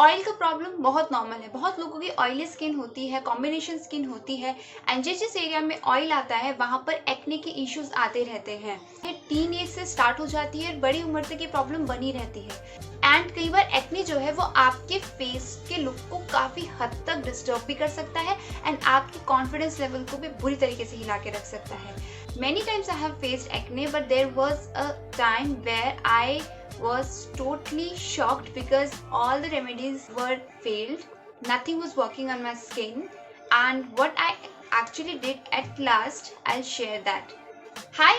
Oil का problem बहुत normal है, बहुत लोगों की ऑयली स्किन होती है, कॉम्बिनेशन स्किन होती है एंड जिस एरिया में ऑयल आता है वहाँ पर एक्ने के इश्यूज आते रहते हैं। ये टीन एज से स्टार्ट हो जाती है और बड़ी उम्र तक ये प्रॉब्लम बनी रहती है एंड कई बार एक्ने जो है वो आपके फेस के लुक को काफ़ी हद तक डिस्टर्ब भी कर सकता है एंड आपके कॉन्फिडेंस लेवल को भी बुरी तरीके से हिला के रख सकता है। Many times I have faced acne, but there was a time where I was totally shocked because all the remedies were failed. Nothing was working on my skin, and what I actually did at last, I'll share that. Hi,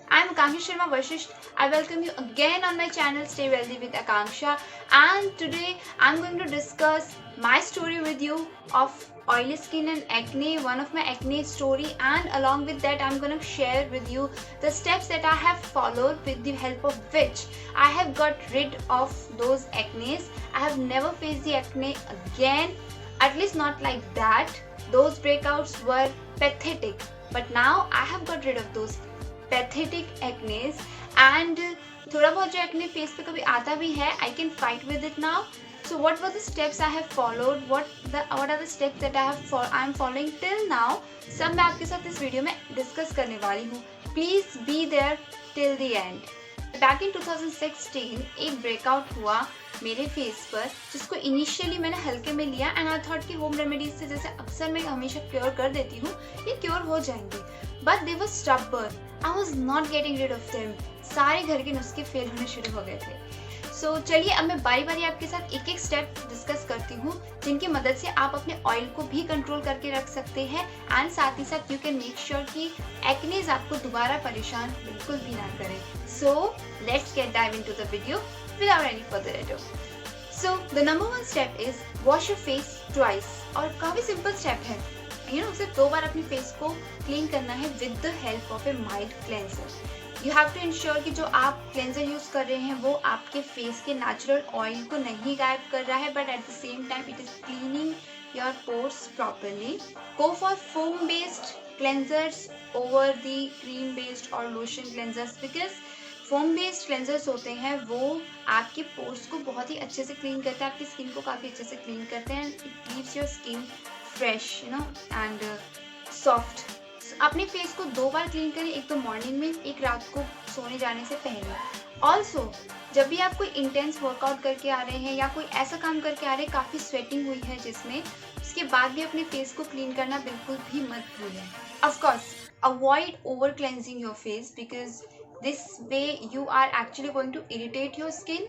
I'm Akanksha Sharma Vashisht. I welcome you again on my channel Stay Wealthy with Akanksha, and today I'm going to discuss my story with you of oily skin and acne, one of my acne story, and along with that I'm going to share with you the steps that I have followed with the help of which I have got rid of those acnes. I have never faced the acne again, at least not like that. Those breakouts were pathetic, but now I have got rid of those pathetic acnes and थोड़ा बहुत जो acne face पे कभी आता भी है, I can fight with it now. So what were the steps I have followed? What are the steps that I am following till now? सब मैं आपके साथ इस वीडियो में डिस्कस करने वाली हूँ. Please be there till the end. Back in 2016 एक ब्रेकआउट हुआ मेरे फेस पर जिसको इनिशियली मैंने हल्के में लिया एंड आई थॉट कि होम रेमेडीज से जैसे अक्सर मैं हमेशा क्योर कर देती हूँ ये क्योर हो जाएंगे, but they were stubborn. I was not getting rid of them. सारे घर के नुस्खे फेल होने शुरू हो गए थे. सो चलिए अब मैं बारी बारी आपके साथ एक एक स्टेप डिस्कस करती हूँ जिनकी मदद से आप अपने ऑयल को भी कंट्रोल करके रख सकते हैं एंड साथ ही साथ यू कैन मेक श्योर कि एक्नेज आपको दोबारा परेशान बिल्कुल भी ना करे. So let's get dive into the video without any further ado. So the number 1 step is wash your face twice. और काफ़ी सिंपल स्टेप है, सिर्फ 2 बार अपने फेस को क्लीन करना है with the help of a mild cleanser. You have to ensure कि जो आप क्लेंजर यूज़ कर रहे हैं वो आपके फेस के नेचुरल ऑयल को नहीं गायब कर रहा है, but at the same time it is cleaning your pores properly. Go for foam based cleansers over the cream based और lotion cleansers, because foam based cleansers होते हैं वो आपके पोर्स को बहुत ही अच्छे से क्लीन करते हैं, आपकी स्किन को काफ़ी अच्छे से क्लीन करते हैं and it leaves your skin fresh and soft. अपने फेस को 2 बार क्लीन करें, एक तो मॉर्निंग में, एक रात को सोने जाने से पहले. ऑल्सो जब भी आप कोई इंटेंस वर्कआउट करके आ रहे हैं या कोई ऐसा काम करके आ रहे हैं काफ़ी स्वेटिंग हुई है जिसमें, उसके बाद भी अपने फेस को क्लीन करना बिल्कुल भी मत भूलें. Of course avoid over cleansing your face because this way you are actually going to irritate your skin.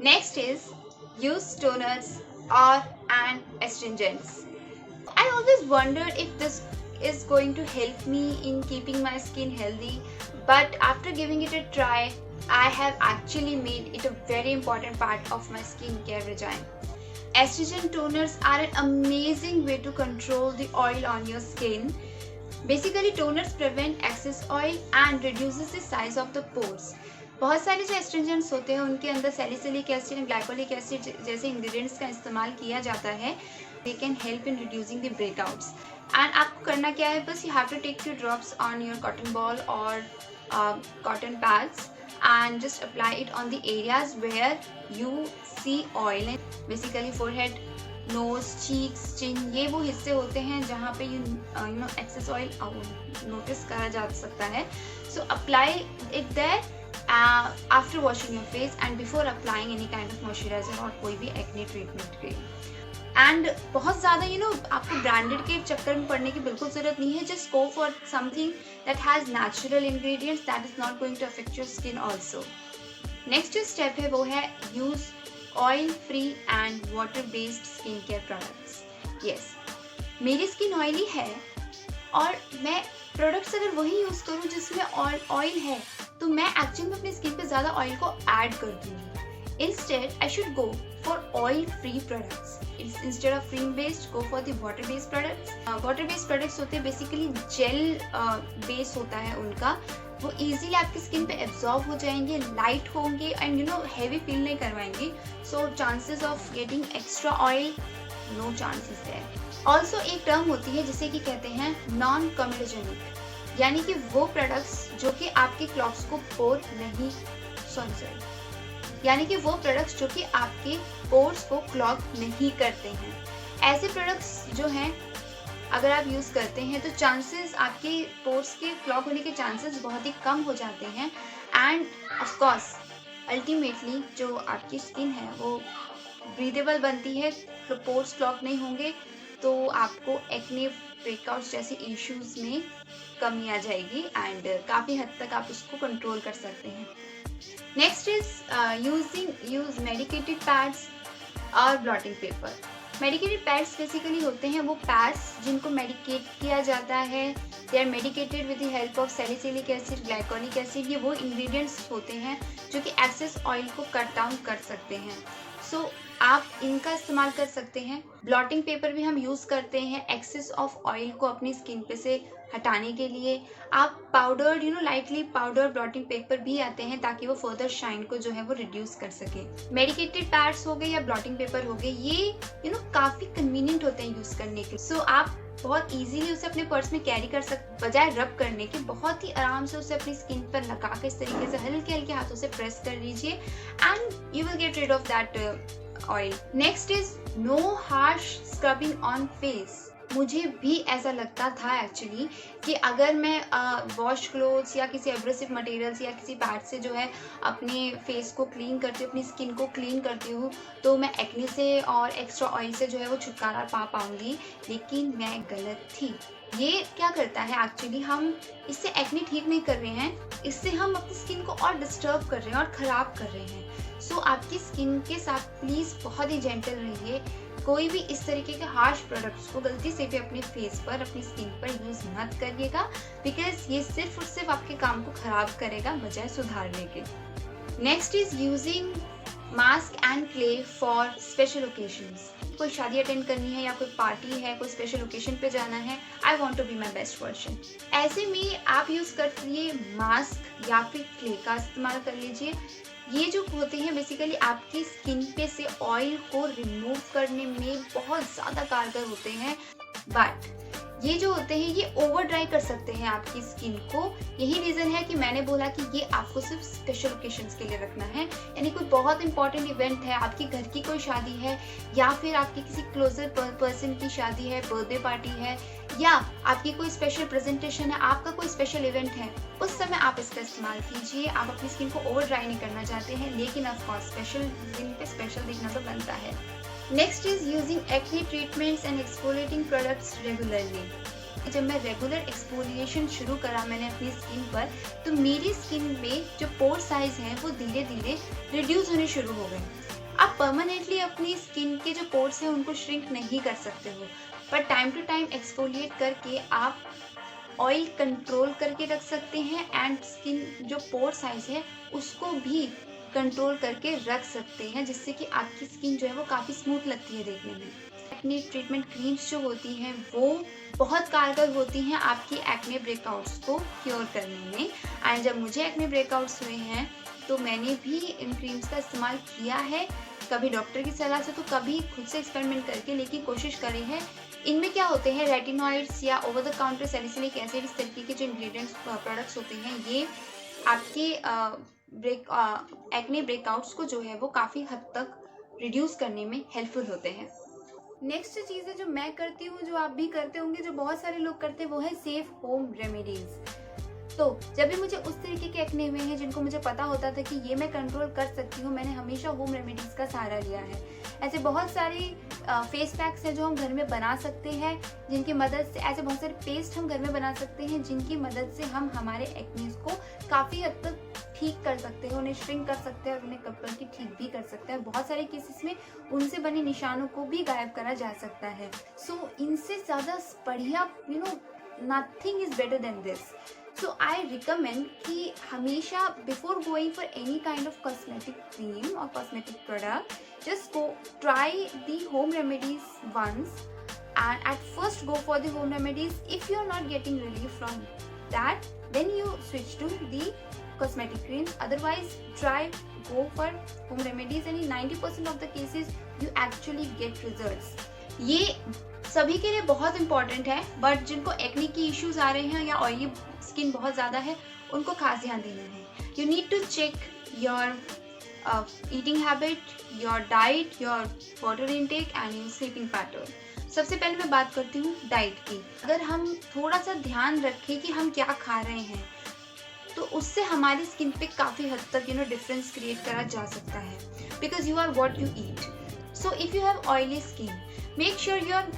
Next is use toners and astringents. I always wondered if this is going to help me in keeping my skin healthy, but after giving it a try I have actually made it a very important part of my skincare regime. Astringent toners are an amazing way to control the oil on your skin. Basically toners prevent excess oil and reduces the size of the pores. बहुत सारे जो astringents होते हैं उनके अंदर salicylic acid and glycolic acid जैसे ingredients का इस्तेमाल किया जाता है. They can help in reducing the breakouts and आपको करना क्या है, बस you have to take few drops on your cotton ball और cotton pads and just apply it on the areas where you see oil. Basically forehead, nose, cheeks, chin, ये वो हिस्से होते हैं जहाँ पे एक्सेस ऑयल नोटिस करा जा सकता है. So apply it there after washing your face and before applying any kind of moisturiser और कोई भी एक्ने ट्रीटमेंट क्रीम. एंड बहुत ज़्यादा आपको ब्रांडेड के चक्कर में पड़ने की बिल्कुल ज़रूरत नहीं है. Just go for something that has natural ingredients that is not going to affect your skin also. Next जो स्टेप है वो है use oil free and water based skin care products. Yes, मेरी स्किन ऑयली है और मैं products अगर वही यूज़ करूँ जिसमें ऑयल है तो मैं एक्चुअली में अपनी स्किन पे ज़्यादा ऑयल को ऐड कर दूँगी. Instead, I should go for oil-free products. Instead of cream-based, go for the water-based products. Water-based products होते हैं basically gel base होता है उनका. वो easily आपकी स्किन पे एब्जॉर्ब हो जाएंगे, लाइट होंगे एंड हैवी फील नहीं करवाएंगे. So chances of getting extra oil no chances है. ऑल्सो एक टर्म होती है जिसे कि कहते हैं नॉन कम्युलोजेनिक, यानी कि वो प्रोडक्ट्स जो कि आपके क्लॉट्स को पोर नहीं यानी कि वो प्रोडक्ट्स जो कि आपके पोर्स को क्लॉग नहीं करते हैं। ऐसे प्रोडक्ट्स जो हैं अगर आप यूज़ करते हैं तो चांसेस आपके पोर्स के क्लॉग होने के चांसेस बहुत ही कम हो जाते हैं। एंड ऑफ कोर्स अल्टीमेटली जो आपकी स्किन है वो ब्रीदेबल बनती है, तो पोर्स क्लॉग नहीं होंगे तो आपको एक्ने ब्रेकआउट्स जैसे इश्यूज में कमी आ जाएगी एंड काफ़ी हद तक आप उसको कंट्रोल कर सकते हैं। Next is use medicated pads और blotting paper. Medicated pads basically होते हैं वो पैड्स जिनको मेडिकेट किया जाता है। They are medicated with the help of salicylic acid, glycolic acid. ये वो इंग्रेडिएंट्स होते हैं जो कि एक्सेस ऑयल को कट डाउन कर सकते हैं। सो आप इनका इस्तेमाल कर सकते हैं। ब्लॉटिंग पेपर भी हम यूज़ करते हैं एक्सेस ऑफ ऑयल को अपनी स्किन पे से हटाने के लिए। आप powdered lightly powder blotting paper भी आते हैं ताकि वो फर्दर शाइन को जो है वो रिड्यूस कर सके। मेडिकेटेड पैड्स हो गए या ब्लॉटिंग पेपर हो गए, ये काफ़ी कन्वीनियंट होते हैं यूज़ करने के। सो आप बहुत इजीली उसे अपने पर्स में कैरी कर सकते, बजाय रब करने के बहुत ही आराम से उसे अपनी स्किन पर लगा के इस तरीके से हल्के हल्के हाथों से प्रेस कर लीजिए and you will get rid of that oil. Next is no harsh scrubbing on face. मुझे भी ऐसा लगता था एक्चुअली कि अगर मैं वॉश क्लोथ्स या किसी एब्रेसिव मटेरियल या किसी पैड से जो है अपने फेस को क्लीन करती हूँ, अपनी स्किन को क्लीन करती हूँ, तो मैं एक्ने से और एक्स्ट्रा ऑयल से जो है वो छुटकारा पा पाऊंगी, लेकिन मैं गलत थी। ये क्या करता है एक्चुअली, हम इससे एक्ने ठीक नहीं कर रहे हैं, इससे हम अपनी स्किन को और डिस्टर्ब कर रहे हैं और ख़राब कर रहे हैं। सो आपकी स्किन के साथ प्लीज़ बहुत ही जेंटल रहिए। कोई भी इस तरीके के हार्श प्रोडक्ट्स को गलती से भी अपने फेस पर, अपनी स्किन पर यूज़ मत करिएगा, बिकॉज ये सिर्फ और सिर्फ आपके काम को ख़राब करेगा बजाय सुधारने के। Next is using mask and clay for special occasions. कोई शादी अटेंड करनी है या कोई पार्टी है, कोई स्पेशल ओकेजन पे जाना है, I want to be my best version. ऐसे में आप यूज़ करती मास्क या फिर क्ले का इस्तेमाल कर लीजिए। ये जो होते हैं बेसिकली आपकी स्किन पे से ऑयल को रिमूव करने में बहुत ज़्यादा कारगर होते हैं, बट ये जो होते हैं ये ओवर ड्राई कर सकते हैं आपकी स्किन को। यही रीज़न है कि मैंने बोला कि ये आपको सिर्फ स्पेशल ओकेशंस के लिए रखना है। यानी कोई बहुत इंपॉर्टेंट इवेंट है, आपकी घर की कोई शादी है या फिर आपकी किसी क्लोजर पर्सन की शादी है, बर्थडे पार्टी है, या आपकी कोई स्पेशल प्रेजेंटेशन है, आपका कोई स्पेशल इवेंट है, उस समय आप इसका इस्तेमाल कीजिए। आप अपनी स्किन को ओवर ड्राई नहीं करना चाहते हैं, लेकिन ऑफकोर्स स्पेशल दिन पे स्पेशल दिखना तो बनता है। Next is using acne treatments and exfoliating products regularly. जब मैं रेगुलर एक्सफोलिएशन शुरू करा मैंने अपनी स्किन पर, तो मेरी स्किन में जो पोर साइज हैं वो धीरे धीरे रिड्यूस होने शुरू हो गए। आप परमानेंटली अपनी स्किन के जो पोर्स हैं उनको श्रिंक नहीं कर सकते हो, पर टाइम टू टाइम एक्सफोलिएट करके आप ऑयल कंट्रोल करके रख सकते हैं एंड स्किन जो पोर साइज है उसको भी कंट्रोल करके रख सकते हैं, जिससे कि आपकी स्किन जो है वो काफ़ी स्मूथ लगती है देखने में। एक्ने ट्रीटमेंट क्रीम्स जो होती हैं वो बहुत कारगर होती हैं आपकी एक्ने ब्रेकआउट्स को क्योर करने में। एंड जब मुझे एक्ने ब्रेकआउट्स हुए हैं तो मैंने भी इन क्रीम्स का इस्तेमाल किया है, कभी डॉक्टर की सलाह से तो कभी खुद से एक्सपेरिमेंट करके, लेकिन कोशिश करी है। इनमें क्या होते हैं, रेटिनॉइड्स या over the counter salicylic acid, इस तरीके के जो इंग्रेडिएंट्स प्रोडक्ट्स होते हैं ये आपके एक्ने ब्रेकआउट्स को जो है वो काफ़ी हद तक रिड्यूस करने में हेल्पफुल होते हैं। नेक्स्ट चीज़ जो मैं करती हूँ, जो आप भी करते होंगे, जो बहुत सारे लोग करते हैं, वो है सेफ होम रेमेडीज़। तो जब भी मुझे उस तरीके के एक्ने हुए हैं जिनको मुझे पता होता था कि ये मैं कंट्रोल कर सकती हूँ, मैंने हमेशा होम रेमेडीज़ का सहारा लिया है। ऐसे बहुत सारी फेस पैक्स हैं जो हम घर में बना सकते हैं, जिनकी मदद से, ऐसे बहुत सारे पेस्ट हम घर में बना सकते हैं जिनकी मदद से हम हमारे एक्नेस को काफ़ी हद तक ठीक कर सकते हैं, उन्हें श्रिंक कर सकते हैं और उन्हें कब की ठीक भी कर सकते हैं। बहुत सारे केसेस में उनसे बने निशानों को भी गायब करा जा सकता है। सो इनसे ज़्यादा बढ़िया nothing is better than this. So I recommend कि हमेशा before going for any kind of cosmetic cream और cosmetic product, just try the home remedies once, and at first go for the home remedies. If you're not getting relief from that, then you switch to the cosmetic creams. Otherwise go for home remedies, and in 90% of the cases you actually get results. ये सभी के लिए बहुत important है, but जिनको acne की issues आ रहे हैं या ऑयली स्किन बहुत ज़्यादा है उनको खास ध्यान देना है। You need to check your eating habit, your diet, your water intake and your sleeping pattern. सबसे पहले मैं बात करती हूँ डाइट की। अगर हम थोड़ा सा ध्यान रखें कि हम क्या खा रहे हैं, तो उससे हमारी स्किन पे काफ़ी हद तक डिफरेंस क्रिएट करा जा सकता है, because you are what you eat. So if you have oily skin, make sure you are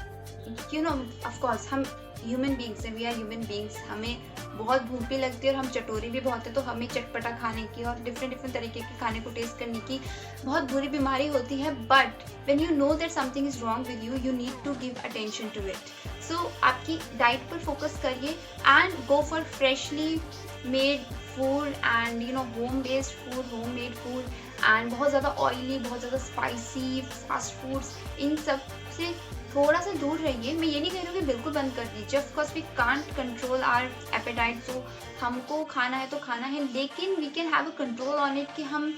of course हम ह्यूमन बींग्स हैं, वी आर ह्यूमन बींग्स, हमें बहुत भूख भी लगती है और हम चटोरे भी बहुत है, तो हमें चटपटा खाने की और डिफरेंट तरीके के खाने को टेस्ट करने की बहुत बुरी बीमारी होती है। But when you know that something is wrong with you, you need to give attention to it. So आपकी डाइट पर फोकस करिए and go for freshly made food and home based food, home made food, and बहुत ज़्यादा oily, बहुत ज़्यादा spicy fast foods, इन सब से थोड़ा सा दूर रहिए। मैं ये नहीं कह रही हूँ कि बिल्कुल बंद कर दीजिए, of course we can't control our appetite, तो हमको खाना है तो खाना है, लेकिन we can have a control on it कि हम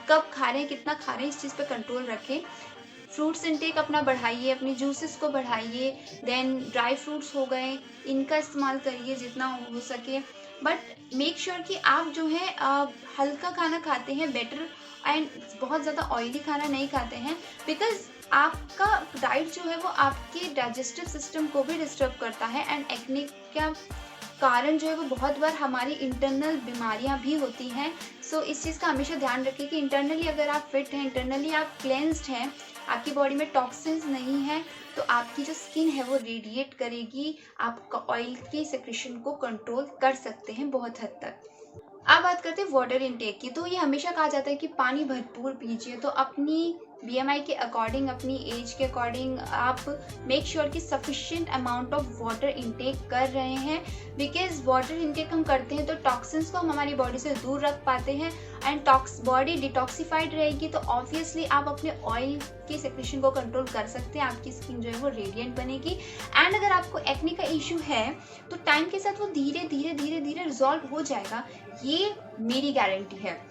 कब खा रहे हैं, कितना खा रहे हैं, इस चीज़ पे कंट्रोल रखें। फ्रूट्स इंटेक अपना बढ़ाइए, अपने जूसेस को बढ़ाइए, देन ड्राई फ्रूट्स हो गए, इनका इस्तेमाल करिए जितना हो सके। बट मेक श्योर कि आप जो है हल्का खाना खाते हैं, बेटर, एंड बहुत ज़्यादा ऑयली खाना नहीं खाते हैं, बिकॉज आपका डाइट जो है वो आपके डाइजेस्टिव सिस्टम को भी डिस्टर्ब करता है। एंड एक्ने का कारण जो है वो बहुत बार हमारी इंटरनल बीमारियां भी होती हैं। सो इस चीज़ का हमेशा ध्यान रखिए कि इंटरनली अगर आप फिट हैं, इंटरनली आप क्लेंस्ड हैं, आपकी बॉडी में टॉक्सिन्स नहीं है, तो आपकी जो स्किन है वो रेडिएट करेगी, आपका ऑयल की सेक्रेशन को कंट्रोल कर सकते हैं बहुत हद तक। अब बात करते हैं वाटर इनटेक की। तो ये हमेशा कहा जाता है कि पानी भरपूर पीजिए, तो अपनी BMI के अकॉर्डिंग, अपनी एज के अकॉर्डिंग आप मेक श्योर कि sufficient amount of water intake कर रहे हैं, बिकॉज वाटर इनटेक हम करते हैं तो टॉक्सिन्स को हम हमारी बॉडी से दूर रख पाते हैं, एंड बॉडी डिटॉक्सिफाइड रहेगी, तो ऑब्वियसली आप अपने ऑयल की सेक्रेशन को कंट्रोल कर सकते हैं, आपकी स्किन जो है वो रेडिएंट बनेगी। एंड अगर आपको एक्ने का इशू है तो टाइम के साथ वो धीरे धीरे रिजॉल्व हो जाएगा, ये मेरी गारंटी है।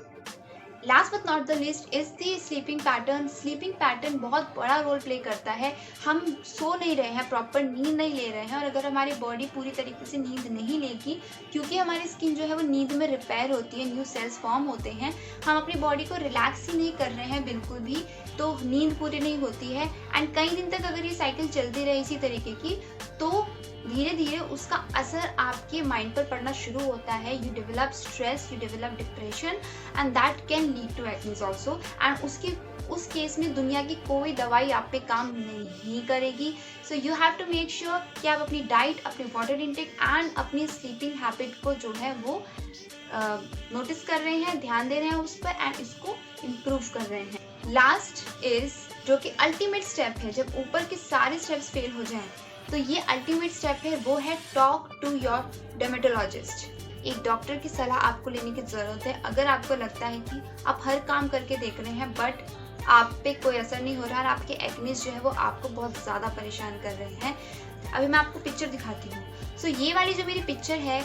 Last but not the list is the sleeping pattern. Sleeping pattern बहुत बड़ा रोल प्ले करता है। हम सो नहीं रहे हैं, प्रॉपर नींद नहीं ले रहे हैं, और अगर हमारी बॉडी पूरी तरीके से नींद नहीं लेगी, क्योंकि हमारी स्किन जो है वो नींद में रिपेयर होती है, न्यू सेल्स फॉर्म होते हैं, हम अपनी बॉडी को रिलैक्स ही नहीं कर रहे हैं बिल्कुल भी, तो नींद पूरी नहीं होती है। एंड कई दिन तक अगर ये साइकिल चलती रहे इसी तरीके की, तो धीरे धीरे उसका असर आपके माइंड पर पड़ना शुरू होता है। You develop stress, you develop depression, and that can lead to acne also. And उस केस में दुनिया की कोई दवाई आप पे काम नहीं करेगी। So you have to make sure कि आप अपनी डाइट, अपनी वाटर इनटेक एंड अपनी स्लीपिंग हैबिट को जो है वो नोटिस कर रहे हैं, ध्यान दे रहे हैं उस पर, एंड इसको इम्प्रूव कर रहे हैं। लास्ट इज, जो कि अल्टीमेट स्टेप है, जब ऊपर के सारे स्टेप्स फेल हो जाएं, तो ये अल्टीमेट स्टेप है, वो है टॉक टू योर डर्मेटोलॉजिस्ट। एक डॉक्टर की सलाह आपको लेने की ज़रूरत है। अगर आपको लगता है कि आप हर काम करके देख रहे हैं बट आप पे कोई असर नहीं हो रहा और आपके एक्नेस जो है वो आपको बहुत ज़्यादा परेशान कर रहे हैं। अभी मैं आपको पिक्चर दिखाती हूँ। सो ये वाली जो मेरी पिक्चर है,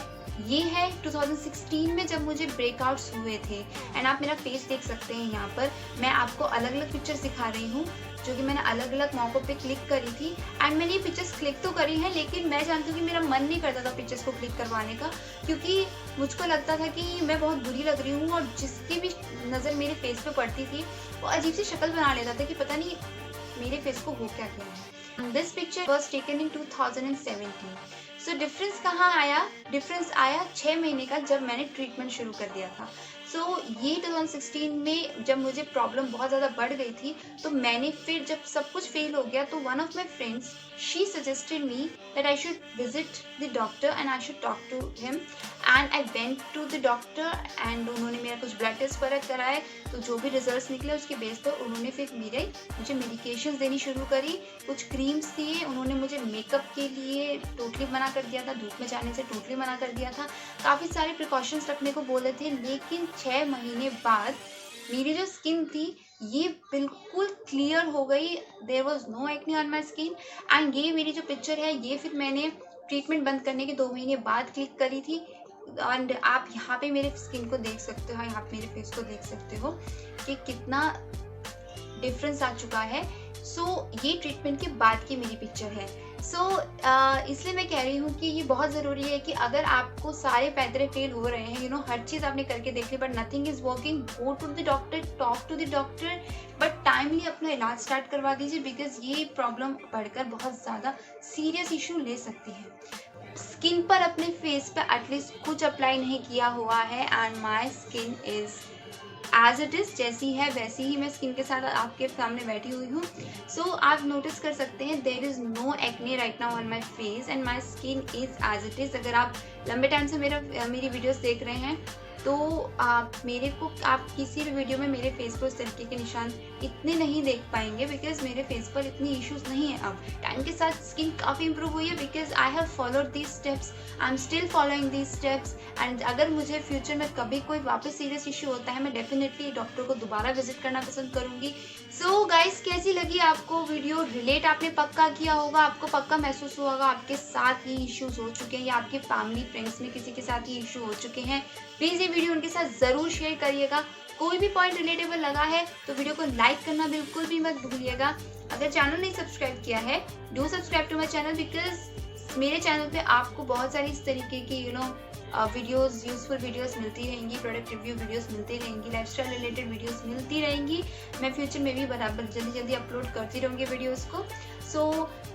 ये है 2016 में जब मुझे ब्रेकआउट्स हुए थे, एंड आप मेरा फेस देख सकते हैं यहाँ पर। मैं आपको अलग अलग पिक्चर्स दिखा रही हूँ जो कि मैंने अलग अलग मौक़ों पे क्लिक करी थी, एंड मैंने ये पिक्चर्स क्लिक तो करी हैं, लेकिन मैं जानती हूँ कि मेरा मन नहीं करता था पिक्चर्स को क्लिक करवाने का, क्योंकि मुझको लगता था कि मैं बहुत बुरी लग रही हूँ, और जिसकी भी नज़र मेरे फेस पे पड़ती थी वो अजीब सी शक्ल बना लेता था कि पता नहीं मेरे फेस को हो क्या गया है। This picture was taken in 2017। So difference कहाँ आया? डिफरेंस आया 6 महीने का, जब मैंने ट्रीटमेंट शुरू कर दिया था। सो ये 2016 में जब मुझे प्रॉब्लम बहुत ज़्यादा बढ़ गई थी, तो मैंने फिर जब सब कुछ फेल हो गया, तो one of my friends, she suggested me that I should visit the doctor and I should talk to him, and I went to the doctor, and उन्होंने मेरा कुछ ब्लड टेस्ट वगैरह कराए, तो जो भी रिजल्ट्स निकले उसके बेस पर उन्होंने फिर मुझे मेडिकेशंस देनी शुरू करी, कुछ क्रीम्स दिए। उन्होंने मुझे मेकअप के लिए टोटली मना कर दिया था, धूप में जाने से टोटली मना कर दिया था, काफ़ी सारे प्रिकॉशंस रखने को बोले थे। लेकिन 6 महीने बाद मेरी जो स्किन थी ये बिल्कुल क्लियर हो गई। There was no acne on my skin, and ये मेरी जो पिक्चर है ये फिर मैंने ट्रीटमेंट बंद करने के 2 महीने बाद क्लिक करी थी। एंड आप यहाँ पे मेरे स्किन को देख सकते हो, यहाँ पे मेरे फेस को देख सकते हो कि कितना डिफरेंस आ चुका है। सो ये ट्रीटमेंट के बाद की मेरी पिक्चर है। इसलिए मैं कह रही हूँ कि ये बहुत ज़रूरी है कि अगर आपको सारे पैतरे फेल हो रहे हैं, हर चीज़ आपने करके देख ली but nothing is working, go to the doctor, talk to the doctor, but timely अपना इलाज स्टार्ट करवा दीजिए, बिकॉज ये प्रॉब्लम बढ़कर बहुत ज़्यादा सीरियस इशू ले सकती है। स्किन पर अपने फेस पे एटलीस्ट कुछ अप्लाई नहीं किया हुआ है and my skin is as it is, जैसी है वैसी ही मैं स्किन के साथ आपके सामने बैठी हुई हूँ। आप नोटिस कर सकते हैं there is no acne right now on my face and my skin is as it is. अगर आप लंबे टाइम से मेरी वीडियोस देख रहे हैं तो आप किसी भी वीडियो में मेरे फेस पर उस तरीके के निशान इतने नहीं देख पाएंगे, बिकॉज मेरे फेस पर इतनी इश्यूज नहीं है। अब टाइम के साथ स्किन काफ़ी इंप्रूव हुई है, because I have followed these steps, I am still following these steps and अगर मुझे फ्यूचर में कभी कोई वापस सीरियस इशू होता है, मैं डेफिनेटली डॉक्टर को दोबारा विजिट करना पसंद करूँगी। सो गाइस, कैसी लगी आपको वीडियो? रिलेट आपने पक्का किया होगा, आपको पक्का महसूस हुआ होगा आपके साथ ही इश्यूज हो चुके हैं या आपके फैमिली फ्रेंड्स में किसी के साथ ही इशू हो चुके हैं। प्लीज़ ये वीडियो उनके साथ ज़रूर शेयर करिएगा। कोई भी पॉइंट रिलेटेबल लगा है तो वीडियो को लाइक करना बिल्कुल भी मत भूलिएगा। अगर चैनल नहीं सब्सक्राइब किया है, do subscribe to my channel, because मेरे चैनल पे आपको बहुत सारी इस तरीके की वीडियोस, यूजफुल वीडियोस मिलती रहेंगी, प्रोडक्ट रिव्यू वीडियोस मिलती रहेंगी, लाइफस्टाइल रिलेटेड वीडियोस मिलती रहेंगी। मैं फ्यूचर में भी बराबर जल्दी अपलोड करती रहूँगी वीडियोस को। So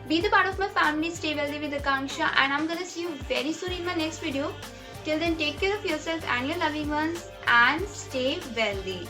be the part of my family, stay wealthy with Akanksha, and I'm gonna see you very soon in my next video. Till then, take care of yourself and your loving ones and stay wealthy.